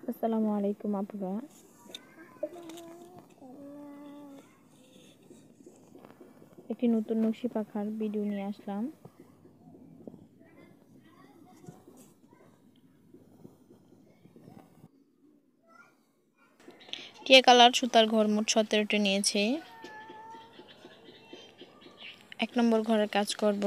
আসসালামু আলাইকুম আপুরা। একটি নতুন নকশি পাখার ভিডিও নিয়ে আসলাম। টিয়া কালার সুতার ঘর মোট 17টি নিয়েছি। 1 নম্বর ঘরের কাজ করব।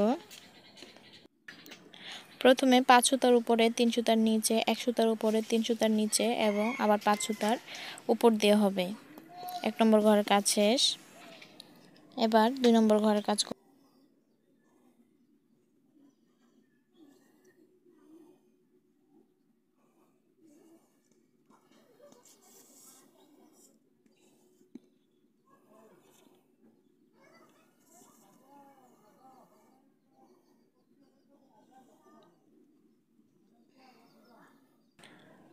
প্রথমে 5 সুতার উপরে 3 সুতার নিচে, 1 সুতার উপরে 3 সুতার নিচে এবং আবার 5 সুতার উপর দিয়ে হবে। 1 নম্বর ঘরের কাজ শেষ। এবার 2 নম্বর ঘরের কাজ করব।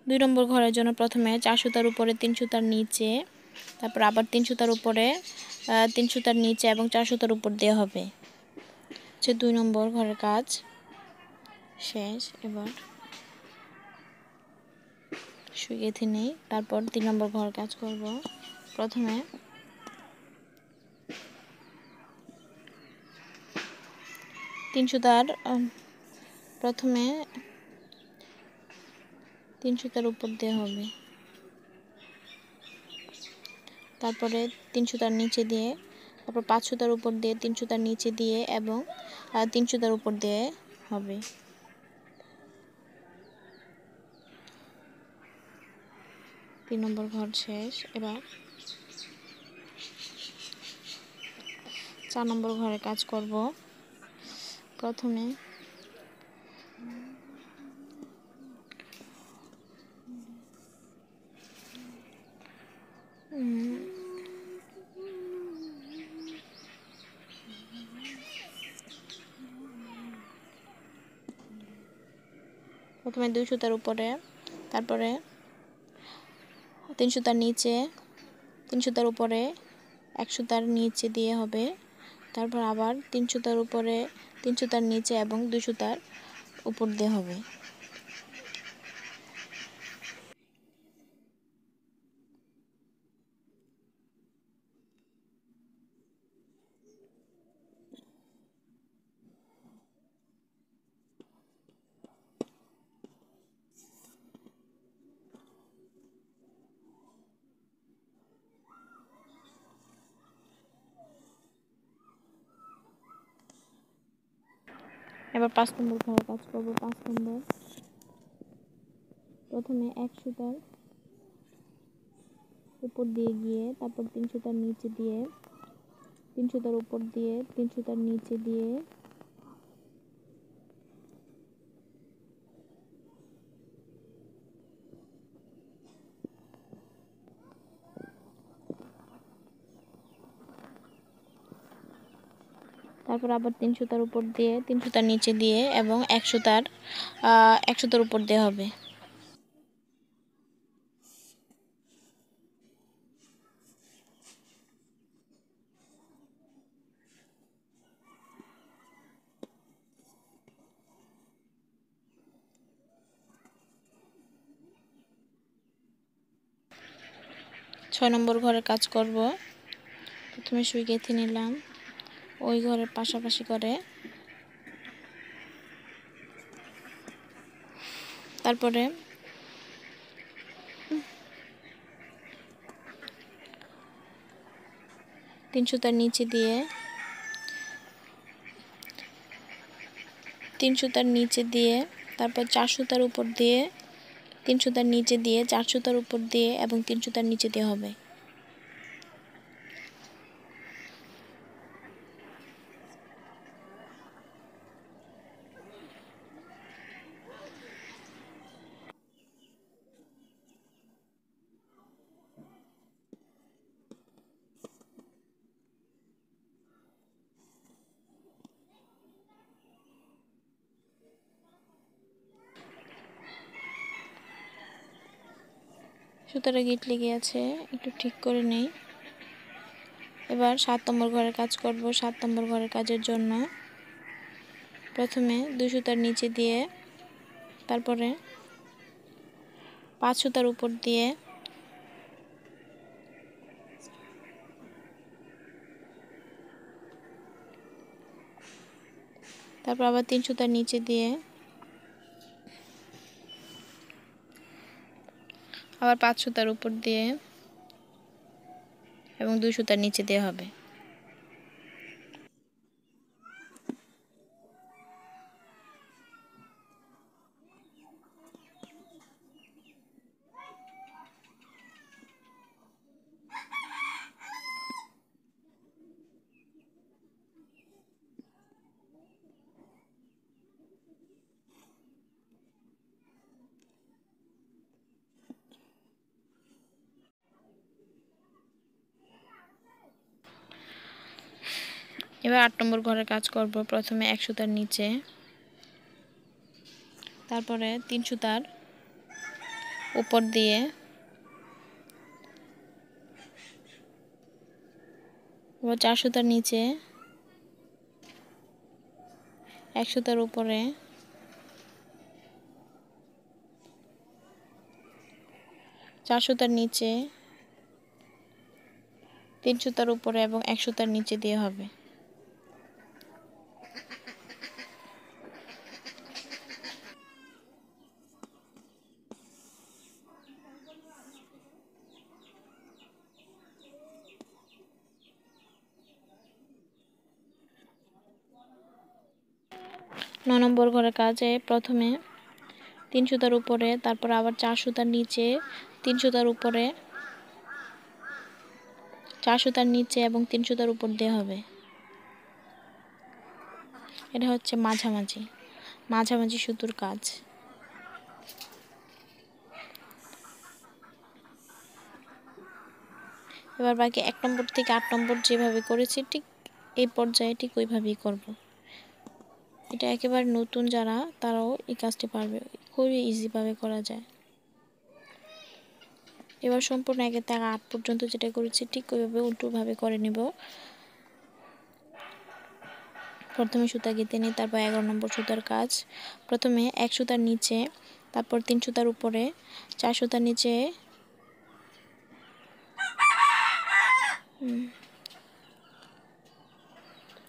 2 নম্বর ঘরের জন্য প্রথমে 4 সুতার উপরে 3 সুতার নিচে, তারপর আবার 3 সুতার উপরে 3 সুতার নিচে এবং 4 সুতার উপর দিয়ে হবে। 2 নম্বর ঘরের কাজ শেষ। এবার সুই গেঁথে নেই। তারপর 3 নম্বর ঘরের কাজ করব। প্রথমে 3 সুতার উপর দিয়ে হবে, তারপরে 3 সুতার নিচে দিয়ে, তারপর 5 সুতার উপর দিয়ে 3 সুতার নিচে দিয়ে এবং 3 সুতার উপর দিয়ে হবে। 3 নম্বর ঘর শেষ। এবার 4 নম্বর ঘরে কাজ করব। প্রথমে প্রথমে 2 সুতার উপরে, তারপরে 3 সুতার নিচে, 3 সুতার উপরে 1 সুতার নিচে দিয়ে হবে, তারপর আবার 3 সুতার উপরে 3 সুতার নিচে এবং 2 সুতার উপর দিয়ে হবে। এবার 5 নম্বর ঘরে কাজ করব। 5 নম্বর প্রথমে 1 সুতার উপর দিয়ে গিয়ে, তারপর 3 সুতার নিচে দিয়ে, 3 সুতার উপর দিয়ে, 3 সুতার নিচে দিয়ে, তারপর আবার 3 সুতার উপর দিয়ে, 3 সুতার নিচে দিয়ে এবং 1 সুতার উপর দিয়ে হবে। ছয় নম্বর ঘরের কাজ করব। প্রথমে সুই গেঁথে নিলাম ওই ঘরের পাশাপাশি করে, তারপরে 3 সুতার নিচে দিয়ে, 3 সুতার নিচে দিয়ে, তারপর 4 সুতার উপর দিয়ে, 3 সুতার নিচে দিয়ে, 4 সুতার উপর দিয়ে এবং 3 সুতার নিচে দিয়ে হবে। সুতাটা গিট লেগে আছে, একটু ঠিক করে নেই। এবার 7 নম্বর ঘরের কাজ করব। 7 নম্বর ঘরের কাজের জন্য প্রথমে 2 সুতার নিচে দিয়ে, তারপরে 5 সুতার উপর দিয়ে তারপর আবার 3 সুতার নিচে দিয়ে আবার 5 সুতার উপর দিয়ে এবং 2 সুতার নিচে দিয়ে হবে। এবার 8 নম্বর ঘরের কাজ করব। প্রথমে 1 সুতার নিচে, তারপরে 3 সুতার উপর দিয়ে আবার 4 সুতার নিচে, 1 সুতার উপরে, 4 সুতার নিচে, 3 সুতার উপরে এবং 1 সুতার নিচে দিয়ে হবে। নয় নম্বর ঘরের কাজে প্রথমে 3 সুতার উপরে, তারপর আবার 4 সুতার নিচে, 3 সুতার উপরে, 4 সুতার নিচে এবং 3 সুতার উপর দিয়ে হবে। এটা হচ্ছে মাঝামাঝি সুতোর কাজ। এবার বাকি 1 নম্বর থেকে 8 নম্বর যেভাবে করেছি ঠিক এই পর্যায়ে ঠিক ওইভাবেই করব। এটা একেবারে নতুন যারা তারাও এই কাজটি পারবে, খুবই ইজিভাবে করা যায়। এবার সম্পূর্ণ 1 থেকে 8 পর্যন্ত যেটা করেছি ঠিক ওইভাবে উল্টোভাবে করে নেব। প্রথমে সুতা গেঁথে নিই, তারপর 11 নম্বর সুতার কাজ। প্রথমে 1 সুতার নিচে, তারপর 3 সুতার উপরে, 4 সুতার নিচে,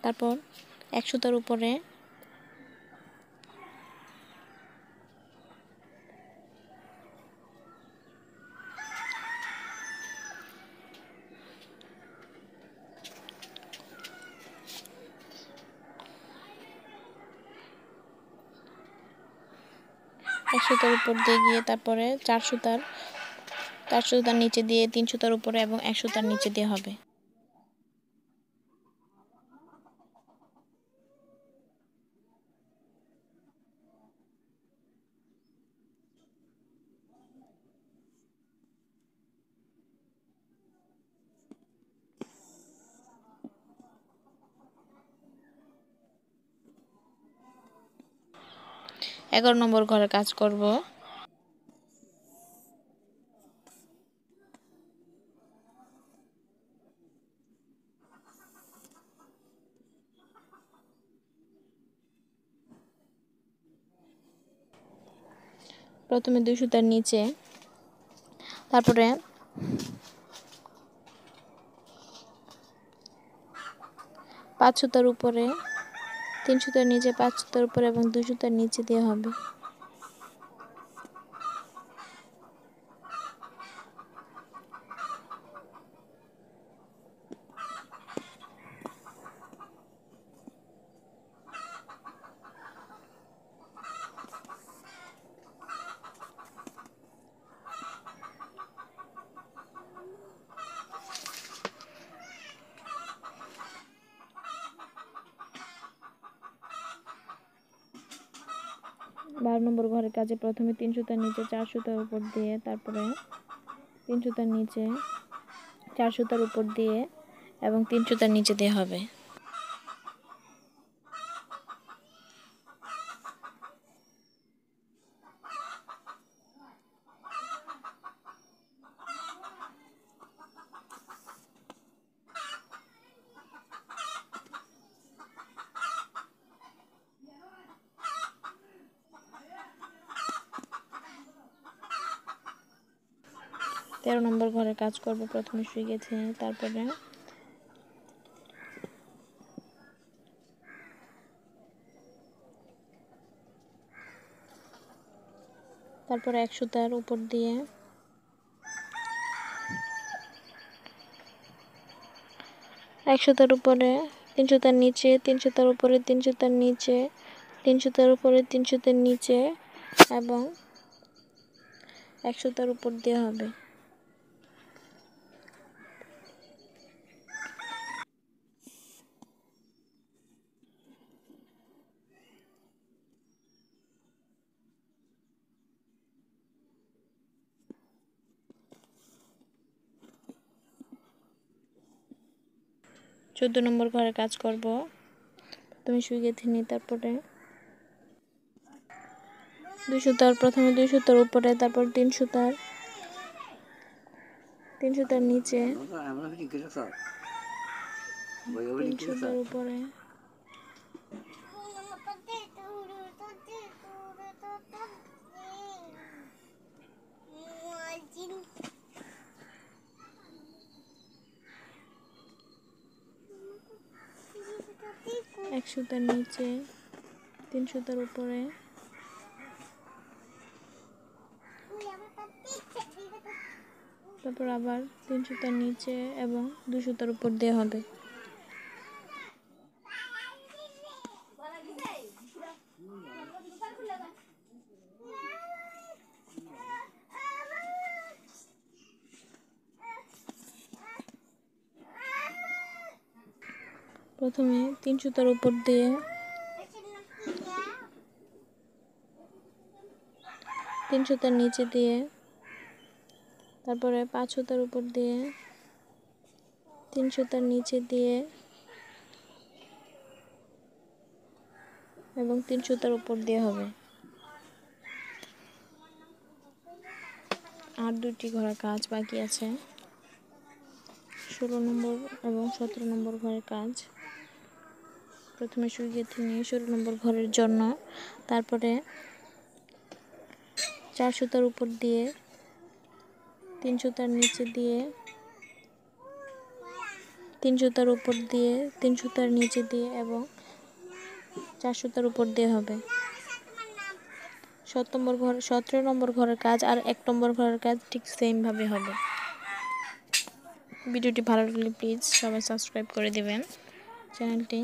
তারপর 1 সুতার উপরে, এক সুতার উপর দিয়ে গিয়ে তারপরে 4 সুতার নিচে দিয়ে 3 সুতার উপরে এবং 1 সুতার নিচে দিয়ে হবে। এগারো নম্বর ঘরে কাজ করব। প্রথমে 2 সুতার নিচে, তারপরে 5 সুতার উপরে, 3 সুতার নিচে, 5 সুতার উপরে এবং 2 সুতার নিচে দিয়ে হবে। বারো নম্বর ঘরের কাজে প্রথমে 3 সুতার নিচে, 4 সুতার উপর দিয়ে, তারপরে 3 সুতার নিচে, 4 সুতার উপর দিয়ে এবং 3 সুতার নিচে দিয়ে হবে। 13 নম্বর ঘরে কাজ করব। প্রথমে শুয়ে গেছি, তারপরে 1 সুতার উপর দিয়ে 1 সুতার উপরে 3 সুতার নিচে, 3 সুতার উপরে 3 সুতার নিচে, 3 সুতার উপরে 3 সুতার নিচে এবং 1 সুতার উপর দিয়ে হবে। চোদ্দ নম্বর ঘরে কাজ করব। প্রথমে সুই গেঁথে নিই, তারপরে 2 সুতার, প্রথমে 2 সুতার উপরে, তারপর 3 সুতার নিচে, 3 সুতার উপরে, 1 সুতার নিচে, 3 সুতার উপরে, তারপর আবার 3 সুতার নিচে এবং 2 সুতার উপর দিয়ে হবে। প্রথমে 3 সুতার উপর দিয়ে 3 সুতার নিচে দিয়ে, তারপরে 5 সুতার উপর দিয়ে 3 সুতার নিচে দিয়ে এবং 3 সুতার উপর দিয়ে হবে। আর 2টি ঘরের কাজ বাকি আছে, 16 নম্বর এবং 17 নম্বর ঘরের কাজ। প্রথমে সুই গেঁথে নিয়ে 16 নম্বর ঘরের জন্য, তারপরে 4 সুতার উপর দিয়ে 3 সুতার নিচে দিয়ে, 3 সুতার উপর দিয়ে 3 সুতার নিচে দিয়ে এবং 4 সুতার উপর দিয়ে হবে। 17 নম্বর ঘরের কাজ আর 1 নম্বর ঘরের কাজ ঠিক সেম ভাবে হবে। ভিডিওটি ভালো লাগলে প্লিজ সবাই সাবস্ক্রাইব করে দিবেন চ্যানেলটি।